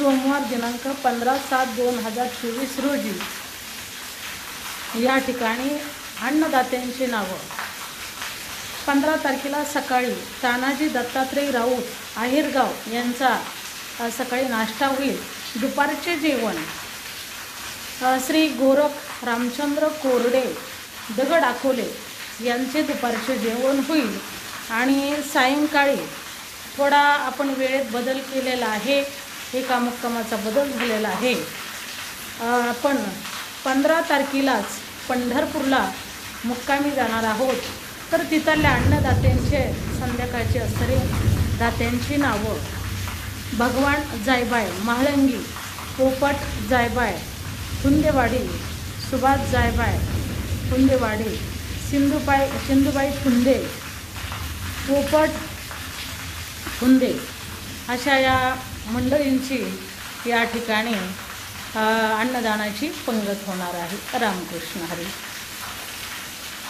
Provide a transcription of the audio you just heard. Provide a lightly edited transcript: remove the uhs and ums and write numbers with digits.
सोमवार दिनांक 15/7/2024 रोजी या ठिकाणी अन्नदात्यांची नावं. 15 तारखेला सकाळी तानाजी दत्तात्रय राऊत आहेरगाव यांचा सकाळी नाश्ता होईल. दुपारचे जेवण श्री गोरख रामचंद्र कोरडे दगड अकोले यांचे दुपारचे जेवण होईल. आणि सायंकाळी थोडा आपण वेळेत बदल केलेला आहे, एका मुक्कामाचा बदल झालेला आहे. आपण 15 तारखेलाच पंढरपूरला मुक्कामी जाणार आहोत. तर तिथल्या अन्नदात्यांचे संध्याकाळचे असणारे दात्यांची नावं: भगवान जायबाय महाळंगी, पोपट जायबाय फुंदेवाडी, सुभाष जायबाय फुंदेवाडी, सिंधुबाई फुंदे, पोपट फुंदे अशा या मंडळींची या ठिकाणी अन्नदानाची पंगत होणार आहे. रामकृष्ण हरी.